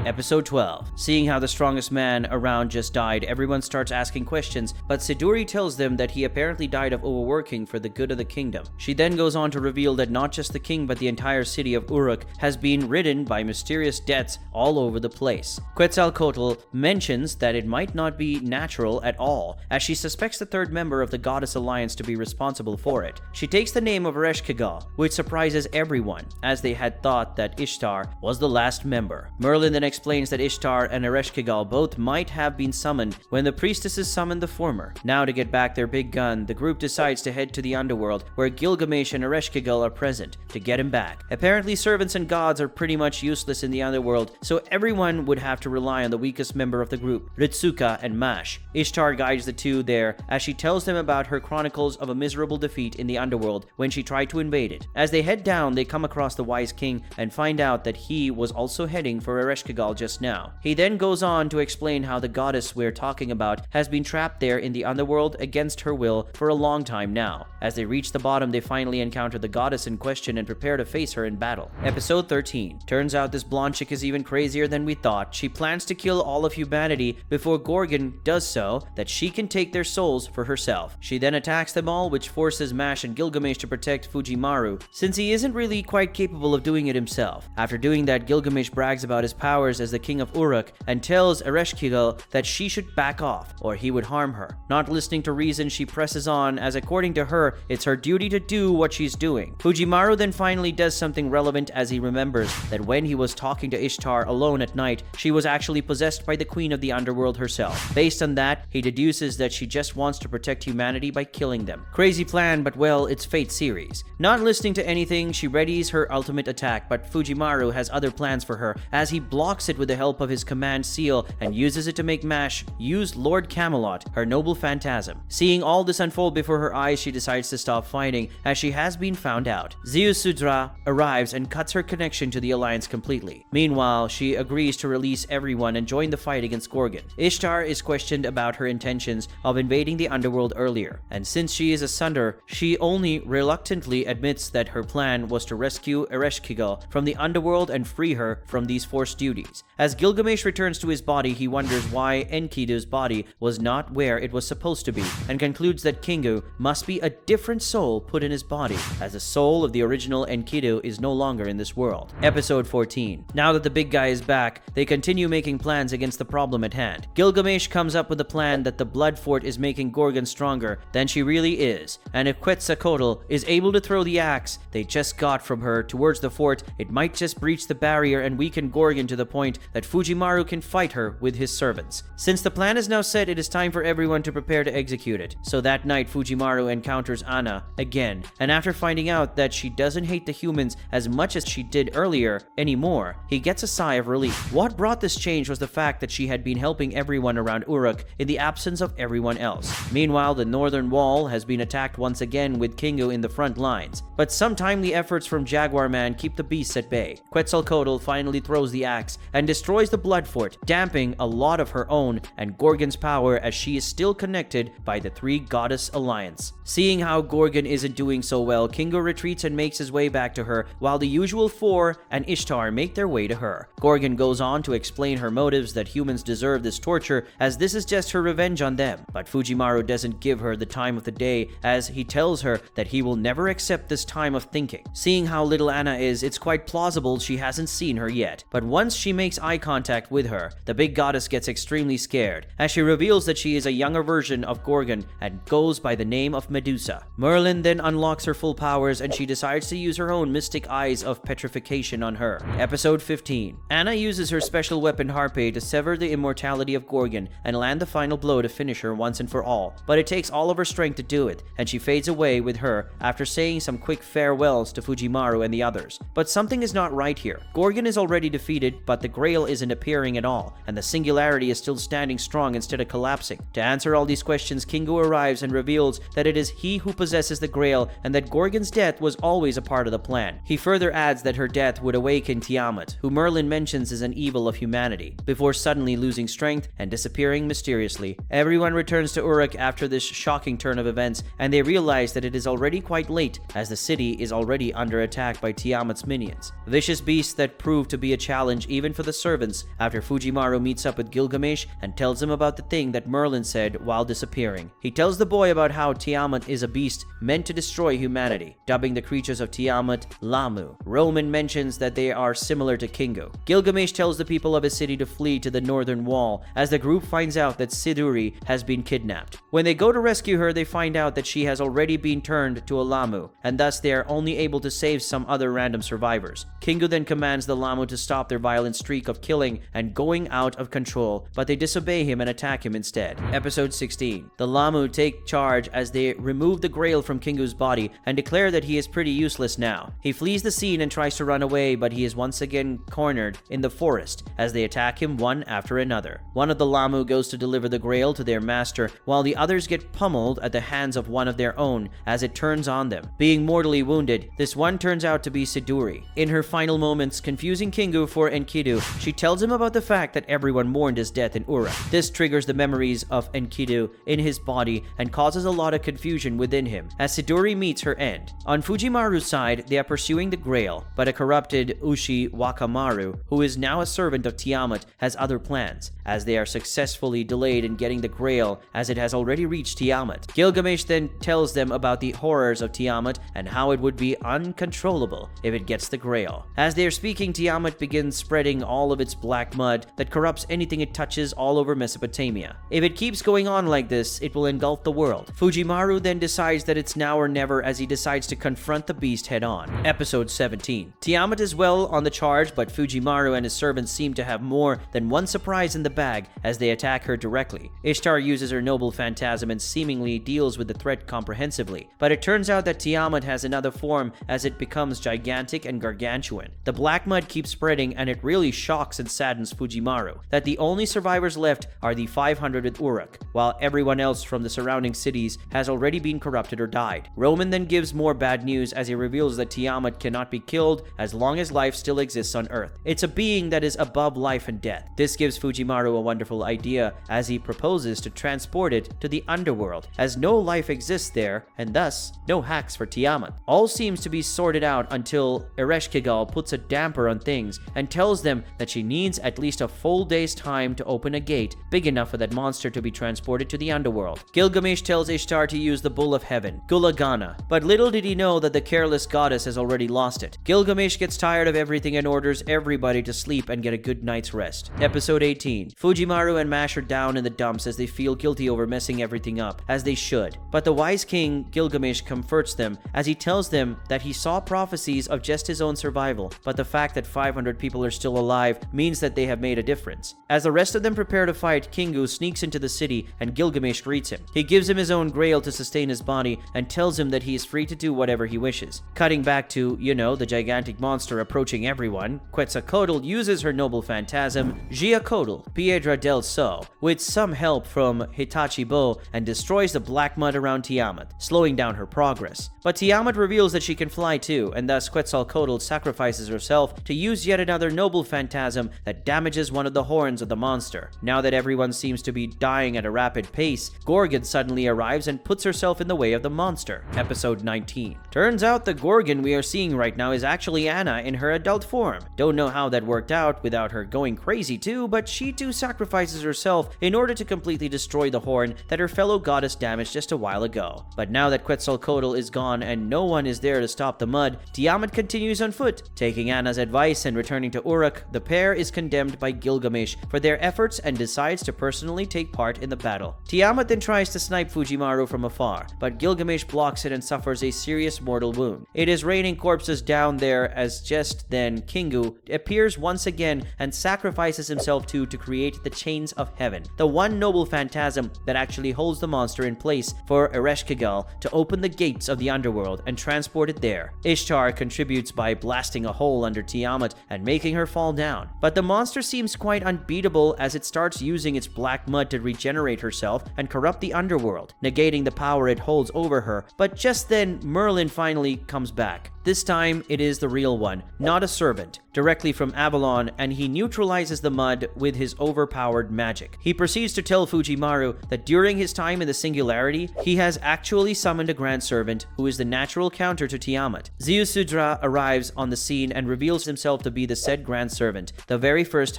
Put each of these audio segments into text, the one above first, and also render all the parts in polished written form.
Episode 12. Seeing how the strongest man around just died, everyone starts asking questions, but Siduri tells them that he apparently died of overworking for the good of the kingdom. She then goes on to reveal that not just the king but the entire city of Uruk has been ridden by mysterious deaths all over the place. Quetzalcoatl mentions that it might not be natural at all, as she suspects the third member of the Goddess Alliance to be responsible for it. She takes the name of Ereshkigal, which surprises everyone, as they had thought that Ishtar was the last member. Merlin then explains that Ishtar and Ereshkigal both might have been summoned when the priestesses summoned the former. Now, to get back their big gun, the group decides to head to the underworld, where Gilgamesh and Ereshkigal are present, to get him back. Apparently, servants and gods are pretty much useless in the underworld, so everyone would have to rely on the weakest member of the group, Ritsuka and Mash. Ishtar guides the two there, as she tells them about her chronicles of a miserable defeat in the underworld when she tried to invade it. As they head down, they come across the Wise King and find out that he was also heading for Ereshkigal just now. He then goes on to explain how the goddess we're talking about has been trapped there in the underworld against her will for a long time now. As they reach the bottom, they finally encounter the goddess in question and prepare to face her in battle. Episode 13. Turns out this blonde chick is even crazier than we thought. She plans to kill all of humanity before Gorgon does so that she can take their souls for herself. She then attacks them all, which forces Mash and Gilgamesh to protect Fujimaru, since he isn't really quite capable of doing it himself. After doing that, Gilgamesh brags about his powers as the king of Uruk and tells Ereshkigal that she should back off or he would harm her. Not listening to reason, she presses on, as according to her, it's her duty to do what she's doing. Fujimaru then finally does something relevant, as he remembers that when he was talking to Ishtar alone at night, she was actually possessed by the queen of the underworld herself. Based on that, he deduces that she just wants to protect humanity by killing them. Crazy plan, but well, it's Fate series. Not listening to anything, she readies her ultimate attack, but Fujimaru has other plans for her, as he blocks it with the help of his command seal and uses it to make Mash use Lord Camelot, her noble phantasm. Seeing all this unfold before her eyes, she decides to stop fighting, as she has been found out. Ziusudra arrives and cuts her connection to the Alliance completely. Meanwhile, she agrees to release everyone and join the fight against Gorgon. Ishtar is questioned about her intentions of invading the underworld earlier, and since she is a Sunder, she only reluctantly admits that her plan was to rescue Ereshkigal from the underworld and free her from these forced duties. As Gilgamesh returns to his body, he wonders why Enkidu's body was not where it was supposed to be, and concludes that Kingu must be a different soul put in his body, as the soul of the original Enkidu is no longer in this world. Episode 14. Now that the big guy is back, they continue making plans against the problem at hand. Gilgamesh comes up with a plan that the blood fort is making Gorgon stronger than she really is, and if Quetzalcoatl is able to throw the axe they just got from her towards the fort, it might just breach the barrier and weaken Gorgon to the point that Fujimaru can fight her with his servants. Since the plan is now set, it is time for everyone to prepare to execute it. So that night, Fujimaru encounters Anna again, and after finding out that she doesn't hate the humans as much as she did earlier anymore, he gets a sigh of relief. What brought this change was the fact that she had been helping everyone around Uruk in the absence of everyone else. Meanwhile, the northern wall has been attacked once again, with Kingu in the front lines, but some timely efforts from Jaguar Man keep the beasts at bay. Quetzalcoatl finally throws the axe and destroys the blood fort, damping a lot of her own and Gorgon's power, as she is still connected by the three goddess alliance. Seeing how Gorgon isn't doing so well, Kingu retreats and makes his way back to her, while the usual four and Ishtar make their way to her. Gorgon goes on to explain her motives, that humans deserve this torture as this is just her revenge on them, but Fujimaru doesn't give her the time of the day, as he tells her that he will never accept this time of thinking. Seeing how little Anna is, it's quite plausible she hasn't seen her yet, but once she makes eye contact with her, the big goddess gets extremely scared, as she reveals that she is a younger version of Gorgon and goes by the name of Medusa. Merlin then unlocks her full powers, and she decides to use her own mystic eyes of petrification on her. Episode 15. Anna uses her special weapon Harpe to sever the immortality of Gorgon and land the final blow to finish her once and for all, but it takes all of her strength to do it, and she fades away with her after saying some quick farewells to Fujimaru and the others. But something is not right here. Gorgon is already defeated, but the Grail isn't appearing at all, and the Singularity is still standing strong instead of collapsing. To answer all these questions, Kingu arrives and reveals that it is he who possesses the Grail, and that Gorgon's death was always a part of the plan. He further adds that her death would awaken Tiamat, who Merlin mentions is an evil of humanity, before suddenly losing strength and disappearing mysteriously. Everyone returns to Uruk after this shocking turn of events, and they realize that it is already quite late, as the city is already under attack by Tiamat's minions. Vicious beasts that prove to be a challenge even even for the servants, after Fujimaru meets up with Gilgamesh and tells him about the thing that Merlin said while disappearing. He tells the boy about how Tiamat is a beast meant to destroy humanity, dubbing the creatures of Tiamat Lamu. Roman mentions that they are similar to Kingu. Gilgamesh tells the people of his city to flee to the northern wall as the group finds out that Siduri has been kidnapped. When they go to rescue her, they find out that she has already been turned to a Lamu, and thus they are only able to save some other random survivors. Kingu then commands the Lamu to stop their violent streak of killing and going out of control, but they disobey him and attack him instead. Episode 16. The Lamu take charge as they remove the Grail from Kingu's body and declare that he is pretty useless now. He flees the scene and tries to run away, but he is once again cornered in the forest as they attack him one after another. One of the Lamu goes to deliver the Grail to their master, while the others get pummeled at the hands of one of their own as it turns on them. Being mortally wounded, this one turns out to be Siduri. In her final moments, confusing Kingu for Enkidu, she tells him about the fact that everyone mourned his death in Uruk. This triggers the memories of Enkidu in his body and causes a lot of confusion within him as Siduri meets her end. On Fujimaru's side, they are pursuing the Grail, but a corrupted Ushi Wakamaru, who is now a servant of Tiamat, has other plans, as they are successfully delayed in getting the Grail as it has already reached Tiamat. Gilgamesh then tells them about the horrors of Tiamat and how it would be uncontrollable if it gets the Grail. As they are speaking, Tiamat begins spreading all of its black mud that corrupts anything it touches all over Mesopotamia. If it keeps going on like this, it will engulf the world. Fujimaru then decides that it's now or never as he decides to confront the beast head on. Episode 17. Tiamat is well on the charge, but Fujimaru and his servants seem to have more than one surprise in the bag as they attack her directly. Ishtar uses her noble phantasm and seemingly deals with the threat comprehensively, but it turns out that Tiamat has another form as it becomes gigantic and gargantuan. The black mud keeps spreading, and it really shocks and saddens Fujimaru that the only survivors left are the 500 with Uruk, while everyone else from the surrounding cities has already been corrupted or died. Roman then gives more bad news as he reveals that Tiamat cannot be killed as long as life still exists on Earth. It's a being that is above life and death. This gives Fujimaru a wonderful idea as he proposes to transport it to the underworld, as no life exists there and thus no hacks for Tiamat. All seems to be sorted out until Ereshkigal puts a damper on things and tells them that she needs at least a full day's time to open a gate big enough for that monster to be transported to the underworld. Gilgamesh tells Ishtar to use the Bull of Heaven, Gulagana, but little did he know that the careless goddess has already lost it. Gilgamesh gets tired of everything and orders everybody to sleep and get a good night's rest. Episode 18. Fujimaru and Mash are down in the dumps as they feel guilty over messing everything up, as they should. But the wise king, Gilgamesh, comforts them as he tells them that he saw prophecies of just his own survival, but the fact that 500 people are still alive means that they have made a difference. As the rest of them prepare to fight, Kingu sneaks into the city and Gilgamesh greets him. He gives him his own grail to sustain his body and tells him that he is free to do whatever he wishes. Cutting back to, the gigantic monster approaching everyone, Quetzalcoatl uses her noble phantasm, Giacotl, Piedra del Sol, with some help from Hitachi Bo, and destroys the black mud around Tiamat, slowing down her progress. But Tiamat reveals that she can fly too, and thus Quetzalcoatl sacrifices herself to use yet another noble phantasm that damages one of the horns of the monster. Now that everyone seems to be dying at a rapid pace, Gorgon suddenly arrives and puts herself in the way of the monster. Episode 19. Turns out the Gorgon we are seeing right now is actually Anna in her adult form. Don't know how that worked out without her going crazy too, but she too sacrifices herself in order to completely destroy the horn that her fellow goddess damaged just a while ago. But now that Quetzalcoatl is gone and no one is there to stop the mud, Tiamat continues on foot. Taking Anna's advice and returning to Uruk, the pair is condemned by Gilgamesh for their efforts and decides to personally take part in the battle. Tiamat then tries to snipe Fujimaru from afar, but Gilgamesh blocks it and suffers a serious mortal wound. It is raining corpses down there as just then Kingu appears once again and sacrifices himself to create the chains of heaven, the one noble phantasm that actually holds the monster in place for Ereshkigal to open the gates of the underworld and transport it there. Ishtar contributes by blasting a hole under Tiamat and making her fall down, but the monster seems quite unbeatable as it starts using its black mud to regenerate herself and corrupt the underworld, negating the power it holds over her. But just then, Merlin finally comes back. This time, it is the real one, not a servant, directly from Avalon, and he neutralizes the mud with his overpowered magic. He proceeds to tell Fujimaru that during his time in the Singularity, he has actually summoned a grand servant who is the natural counter to Tiamat. Ziusudra arrives on the scene and reveals himself to be the said grand servant. servant, the very first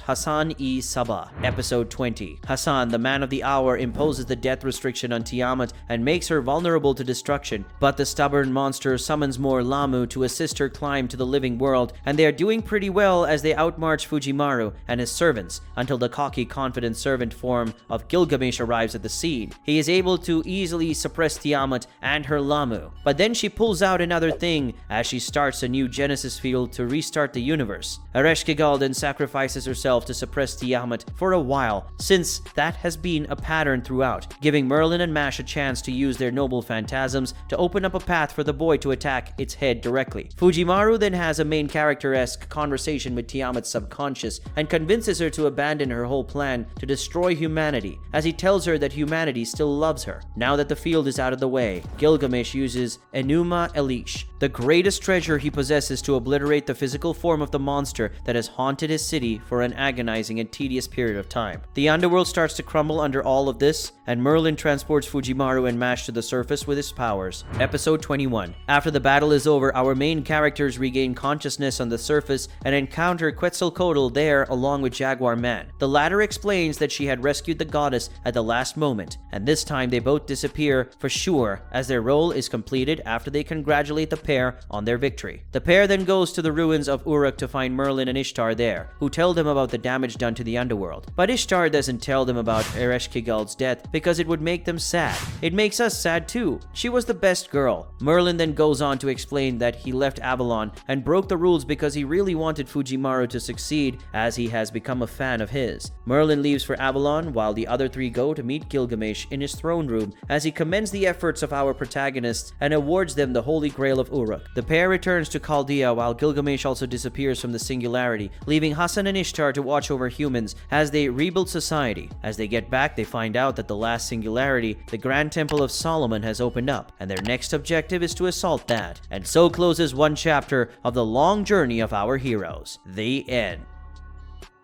Hassan-i-Sabah. Episode 20. Hassan, the man of the hour, imposes the death restriction on Tiamat and makes her vulnerable to destruction, but the stubborn monster summons more Lamu to assist her climb to the living world, and they are doing pretty well as they outmarch Fujimaru and his servants until the cocky, confident servant form of Gilgamesh arrives at the scene. He is able to easily suppress Tiamat and her Lamu, but then she pulls out another thing as she starts a new Genesis field to restart the universe. Ereshkigal then sacrifices herself to suppress Tiamat for a while, since that has been a pattern throughout, giving Merlin and Mash a chance to use their noble phantasms to open up a path for the boy to attack its head directly. Fujimaru then has a main character-esque conversation with Tiamat's subconscious and convinces her to abandon her whole plan to destroy humanity, as he tells her that humanity still loves her. Now that the field is out of the way, Gilgamesh uses Enuma Elish, the greatest treasure he possesses, to obliterate the physical form of the monster that has haunted his city for an agonizing and tedious period of time. The underworld starts to crumble under all of this, and Merlin transports Fujimaru and Mash to the surface with his powers. Episode 21. After the battle is over, our main characters regain consciousness on the surface and encounter Quetzalcoatl there along with Jaguar Man. The latter explains that she had rescued the goddess at the last moment, and this time they both disappear for sure as their role is completed after they congratulate the pair on their victory. The pair then goes to the ruins of Uruk to find Merlin and Ishtar there, who tell them about the damage done to the underworld. But Ishtar doesn't tell them about Ereshkigal's death because it would make them sad. It makes us sad too. She was the best girl. Merlin then goes on to explain that he left Avalon and broke the rules because he really wanted Fujimaru to succeed, as he has become a fan of his. Merlin leaves for Avalon while the other three go to meet Gilgamesh in his throne room as he commends the efforts of our protagonists and awards them the Holy Grail of Uruk. The pair returns to Chaldea while Gilgamesh also disappears from the singularity, leaving Hassan and Ishtar to watch over humans as they rebuild society. As they get back, they find out that the last singularity, the Grand Temple of Solomon, has opened up, and their next objective is to assault that. And so closes one chapter of the long journey of our heroes. The end.